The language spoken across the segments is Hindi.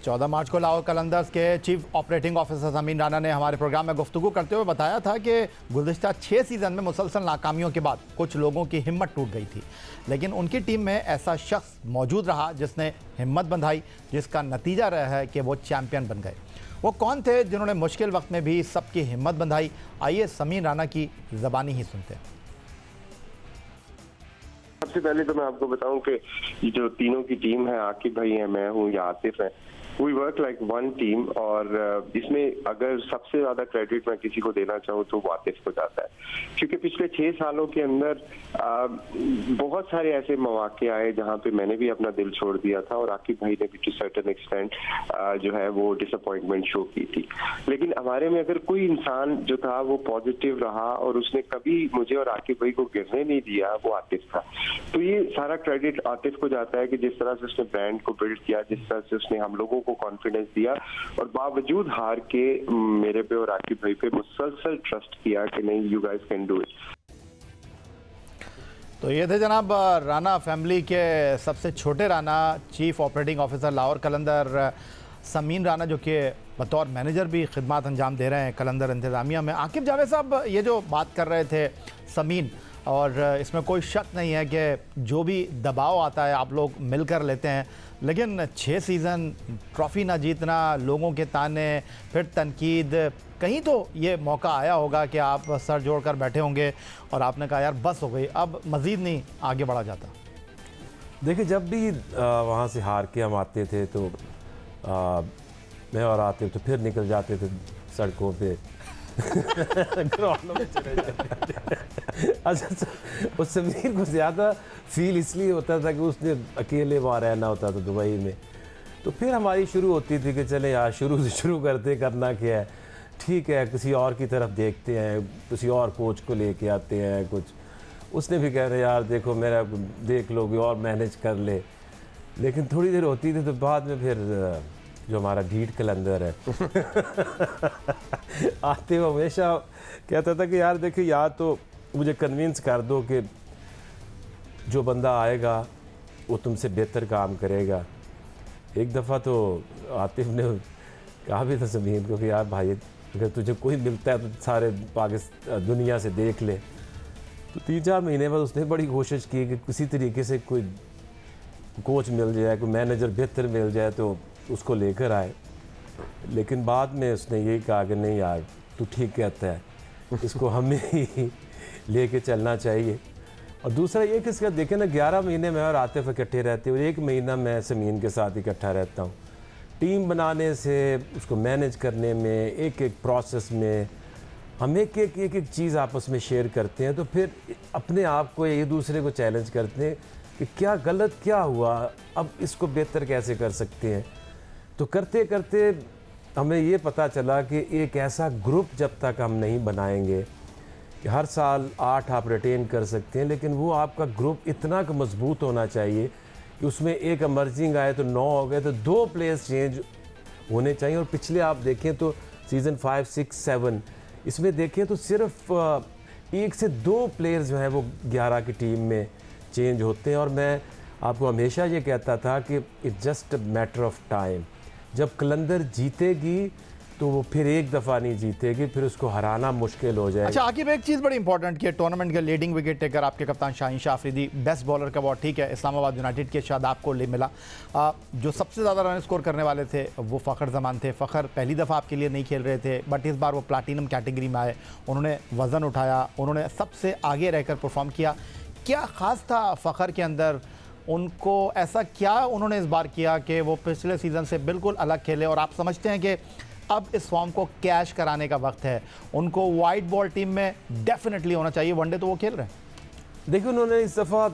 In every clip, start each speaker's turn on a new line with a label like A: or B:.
A: 14 मार्च को लाहौर कलंदर्स के chief operating officer Sameen Rana ने हमारे प्रोग्राम में गुफ्तगू करते हुए बताया था कि गुज़िश्ता 6 सीज़न में मुसलसल नाकामियों के बाद कुछ लोगों की हिम्मत टूट गई थी, लेकिन उनकी टीम में ऐसा शख्स मौजूद रहा जिसने हिम्मत बंधाई, जिसका नतीजा रहा है कि वो चैम्पियन बन गए। वो कौन थे जिन्होंने मुश्किल वक्त में भी सबकी हिम्मत बंधाई? आइए समीन राना की ज़बानी ही सुनते हैं।
B: सबसे पहले तो मैं आपको बताऊं कि ये जो तीनों की टीम है, आकिब भाई है, मैं हूँ या आतिफ है, we work like one team. और इसमें अगर सबसे ज्यादा क्रेडिट मैं किसी को देना चाहूँ तो वो आतिफ को जाता है, क्योंकि पिछले 6 सालों के अंदर बहुत सारे ऐसे मौके आए जहाँ पे मैंने भी अपना दिल छोड़ दिया था और आकिब भाई ने भी टू सर्टेन एक्सटेंट जो है वो डिसअपॉइंटमेंट शो की थी। लेकिन हमारे में अगर कोई इंसान जो था वो पॉजिटिव रहा और उसने कभी मुझे और आकिब भाई को गिरने नहीं दिया, वो आतिफ था। तो ये सारा क्रेडिट आतिफ को जाता है कि जिस तरह से उसने ब्रांड को बिल्ड किया, जिस तरह से उसने हम लोगों को कॉन्फिडेंस दिया और बावजूद हार के मेरे पे और आकिब भाई पे मुसलसल ट्रस्ट किया कि नहीं, you guys can do it.
A: तो ये थे जनाब राना फैमिली के सबसे छोटे Rana, chief operating officer Lahore Qalandar Sameen Rana, जो कि बतौर मैनेजर भी खिदमत अंजाम दे रहे हैं कलंदर इंतज़ामिया में। आकिब जावेद साहब ये जो बात कर रहे थे समीन, और इसमें कोई शक नहीं है कि जो भी दबाव आता है आप लोग मिलकर लेते हैं, लेकिन 6 सीज़न ट्रॉफ़ी ना जीतना, लोगों के ताने, फिर तनकीद, कहीं तो ये मौका आया होगा कि आप सर जोड़कर बैठे होंगे और आपने कहा यार बस हो गई, अब मज़ीद नहीं आगे बढ़ा जाता।
C: देखिए, जब भी वहाँ से हार के हम आते थे तो मैं और आते तो फिर निकल जाते थे सड़कों पे ग्राउंड में चले जाते। अच्छा, उस समीर को ज़्यादा फील इसलिए होता था कि उसने अकेले वहाँ रहना होता था दुबई में। तो फिर हमारी शुरू होती थी कि चले यार शुरू से शुरू करते, करना क्या है, ठीक है किसी और की तरफ देखते हैं, किसी और कोच को लेके आते हैं कुछ। उसने भी कह रहे यार देखो मेरा देख लो, कोई और मैनेज कर ले। लेकिन थोड़ी देर होती थी तो बाद में फिर जो हमारा ढीठ कलंदर है आते हुए हमेशा कहता था कि यार देखिए, या तो मुझे कन्विंस कर दो कि जो बंदा आएगा वो तुमसे बेहतर काम करेगा। एक दफ़ा तो आतिफ ने कहा भी था समीर को कि यार भाई अगर तुझे कोई मिलता है तो सारे पाकिस्तान दुनिया से देख ले। तो 3-4 महीने बाद उसने बड़ी कोशिश की कि किसी तरीके से कोई कोच मिल जाए, कोई मैनेजर बेहतर मिल जाए तो उसको लेकर आए। लेकिन बाद में उसने यही कहा कि नहीं यार तू ठीक कहता है, इसको हमें ही लेके चलना चाहिए। और दूसरा ये कि इसका देखें ना, 11 महीने में और आतिफ इकट्ठे रहते हैं और 1 महीना मैं समीन के साथ इकट्ठा रहता हूँ। टीम बनाने से, उसको मैनेज करने में, एक एक प्रोसेस में हम एक एक चीज़ आपस में शेयर करते हैं। तो फिर अपने आप को एक दूसरे को चैलेंज करते हैं कि क्या गलत क्या हुआ, अब इसको बेहतर कैसे कर सकते हैं। तो करते करते हमें ये पता चला कि एक ऐसा ग्रुप जब तक हम नहीं बनाएंगे कि हर साल 8 आप रिटेन कर सकते हैं, लेकिन वो आपका ग्रुप इतना मजबूत होना चाहिए कि उसमें एक इमर्जिंग आए तो 9 हो गए तो 2 प्लेयर्स चेंज होने चाहिए। और पिछले आप देखें तो सीज़न 5, 6, 7 इसमें देखें तो सिर्फ 1 से 2 प्लेयर्स जो हैं वो 11 की टीम में चेंज होते हैं। और मैं आपको हमेशा ये कहता था कि it's just a matter of time. जब कलंदर जीतेगी तो वो फिर एक दफ़ा नहीं जीतेगी, फिर उसको हराना मुश्किल हो जाएगा।
A: अच्छा आकिब, एक चीज़ बड़ी इंपॉर्टेंट की टूर्नामेंट के लीडिंग विकेट टेकर आपके कप्तान शाहीन शाह अफरीदी, बेस्ट बॉलर का अवार्ड ठीक है इस्लामाबाद यूनाइटेड के शादाब को मिला। जो सबसे ज़्यादा रन स्कोर करने वाले थे वो फ़खर जमान थे। फ़खर पहली दफ़ा आपके लिए नहीं खेल रहे थे, बट इस बार वो प्लाटिनम कैटेगरी में आए, उन्होंने वज़न उठाया, उन्होंने सबसे आगे रहकर परफॉर्म किया। क्या ख़ास था फ़खर के अंदर? उनको ऐसा क्या उन्होंने इस बार किया कि वो पिछले सीज़न से बिल्कुल अलग खेले? और आप समझते हैं कि अब इस फॉर्म को कैश कराने का वक्त है, उनको वाइट बॉल टीम में डेफिनेटली होना चाहिए, वनडे तो वो खेल रहे हैं।
C: देखिए, उन्होंने इस दफ़ा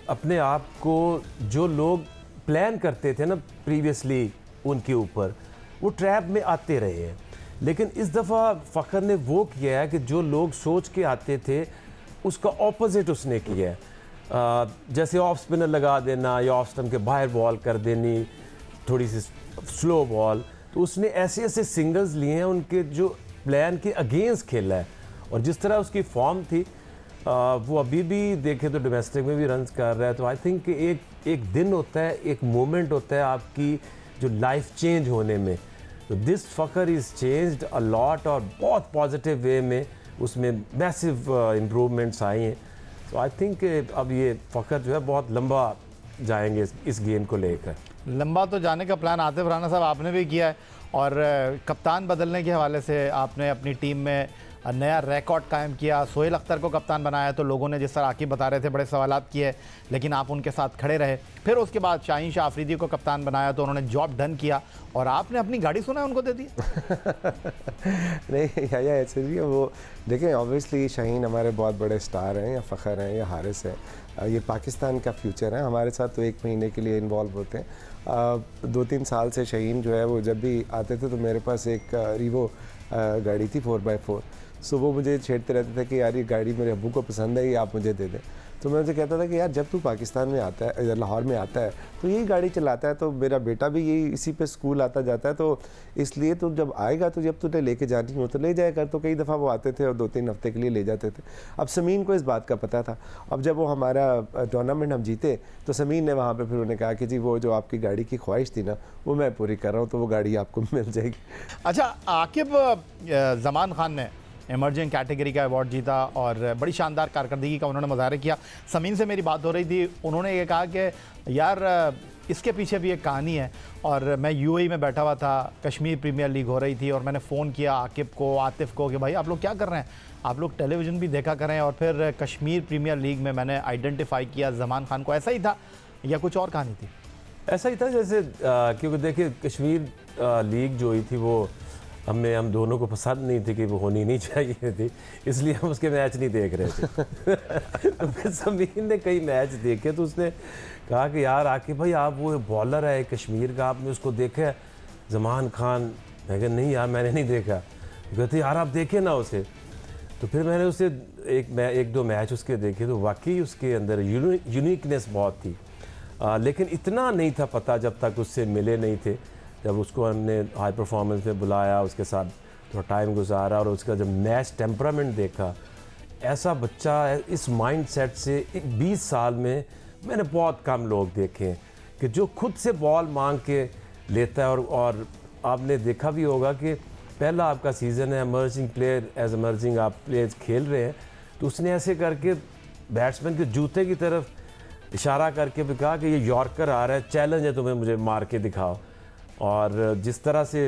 C: अपने आप को, जो लोग प्लान करते थे ना प्रीवियसली उनके ऊपर, वो ट्रैप में आते रहे हैं। लेकिन इस दफ़ा फ़खर ने वो किया है कि जो लोग सोच के आते थे उसका ऑपोजिट उसने किया है। जैसे ऑफ स्पिनर लगा देना या ऑफ स्टंप के बाहर बॉल कर देनी, थोड़ी सी स्लो बॉल, तो उसने ऐसे ऐसे सिंगल्स लिए हैं उनके जो प्लान के अगेंस्ट खेला है। और जिस तरह उसकी फॉर्म थी वो अभी भी देखें तो डोमेस्टिक में भी रन्स कर रहा है। तो आई थिंक एक दिन होता है, एक मोमेंट होता है आपकी जो लाइफ चेंज होने में। तो this Fakhar is changed a lot और बहुत पॉजिटिव वे में उसमें मैसिव इम्प्रूवमेंट्स आई हैं। तो आई थिंक अब ये फ़खर जो है बहुत लंबा जाएंगे इस गेम को लेकर।
A: लंबा तो जाने का प्लान आतिफ राना साहब आपने भी किया है, और कप्तान बदलने के हवाले से आपने अपनी टीम में नया रिकॉर्ड कायम किया। सोहेल अख्तर को कप्तान बनाया तो लोगों ने, जिस तरह आकिब बता रहे थे, बड़े सवालात किए, लेकिन आप उनके साथ खड़े रहे। फिर उसके बाद शाहीन शाह अफरीदी को कप्तान बनाया तो उन्होंने जॉब डन किया, और आपने अपनी गाड़ी सुना उनको दे दी।
D: नहीं या ऐसे भी वो देखें, ऑब्वियसली शाहीन हमारे बहुत बड़े स्टार हैं, या फ़खर हैं, या हारिस है, ये पाकिस्तान का फ्यूचर है। हमारे साथ तो 1 महीने के लिए इन्वॉल्व होते हैं। 2-3 साल से शाहीन जो है वो जब भी आते थे तो मेरे पास एक रीवो गाड़ी थी 4x4, सो वो मुझे छेड़ते रहते थे कि यार ये गाड़ी मेरे अब्बू को पसंद है, ये आप मुझे दे दें। तो मैं उनसे कहता था कि यार जब तू पाकिस्तान में आता है, लाहौर में आता है, तो यही गाड़ी चलाता है, तो मेरा बेटा भी यही इसी पे स्कूल आता जाता है, तो इसलिए तो जब आएगा तो जब तुझे लेके जानी हो तो ले जाएगा। तो कई दफ़ा वो आते थे और 2-3 हफ्ते के लिए ले जाते थे। अब समीन को इस बात का पता था। अब जब वो हमारा टूर्नामेंट हम जीते तो समीन ने वहाँ पर फिर उन्हें कहा कि जी वो जो आपकी गाड़ी की ख्वाहिश थी ना, वो मैं पूरी कर रहा हूँ, तो वो गाड़ी आपको मिल जाएगी।
A: अच्छा, आकिब ज़मान खान ने एमर्जिंग कैटेगरी का अवार्ड जीता और बड़ी शानदार कारकर्दगी का उन्होंने मुजाहरा किया। समीन से मेरी बात हो रही थी, उन्होंने ये कहा कि यार इसके पीछे भी एक कहानी है, और मैं यूएई में बैठा हुआ था, कश्मीर प्रीमियर लीग हो रही थी, और मैंने फ़ोन किया आकिब को, आतिफ को कि भाई आप लोग क्या कर रहे हैं, आप लोग टेलीविज़न भी देखा करें। और फिर कश्मीर प्रीमियर लीग में मैंने आइडेंटिफाई किया ज़मान खान को। ऐसा ही था या कुछ और कहानी थी?
C: ऐसा ही था जैसे क्योंकि देखिए कश्मीर लीग जो हुई थी वो हम दोनों को पसंद नहीं थी कि वो होनी नहीं चाहिए थी, इसलिए हम उसके मैच नहीं देख रहे थे। तो फिर समीन ने कई मैच देखे तो उसने कहा कि यार आकिब भाई आप वो बॉलर है कश्मीर का, आपने उसको देखा है ज़मान खान? मैं कहा नहीं यार मैंने नहीं देखा। कहते यार आप देखे ना उसे। तो फिर मैंने उसे 1-2 मैच उसके देखे तो वाकई उसके अंदर यूनिकनेस बहुत थी, लेकिन इतना नहीं था पता जब तक उससे मिले नहीं थे। जब उसको हमने हाई परफॉर्मेंस पे बुलाया, उसके साथ थोड़ा टाइम गुजारा और उसका जब मैच टेम्परामेंट देखा, ऐसा बच्चा इस माइंड सेट से 20 साल में मैंने बहुत कम लोग देखे हैं कि जो खुद से बॉल मांग के लेता है। और आपने देखा भी होगा कि पहला आपका सीज़न है, एमर्जिंग प्लेयर एज एमर्जिंग आप प्लेयर्स खेल रहे हैं, तो उसने ऐसे करके बैट्समैन के जूते की तरफ इशारा करके भी कहा कि ये यॉर्कर आ रहा है, चैलेंज है तुम्हें, मुझे मार के दिखाओ। और जिस तरह से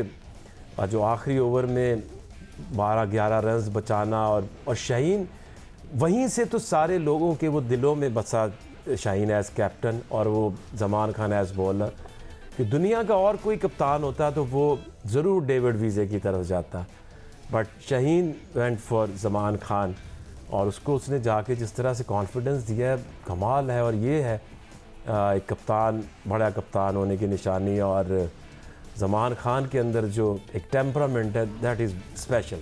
C: जो आखिरी ओवर में 12-11 रन्स बचाना, और शाहीन वहीं से तो सारे लोगों के वो दिलों में बसा, शाहीन एज़ कैप्टन और वो ज़मान खान एज़ बॉलर, कि दुनिया का और कोई कप्तान होता तो वो ज़रूर डेविड विज़े की तरफ जाता, बट शाहीन वेंट फॉर ज़मान खान, और उसको उसने जाके जिस तरह से कॉन्फिडेंस दिया है, कमाल है। और ये है एक कप्तान, बड़ा कप्तान होने की निशानी, और ज़मान खान के अंदर जो एक टेम्परामेंट है, दैट इज़ स्पेशल।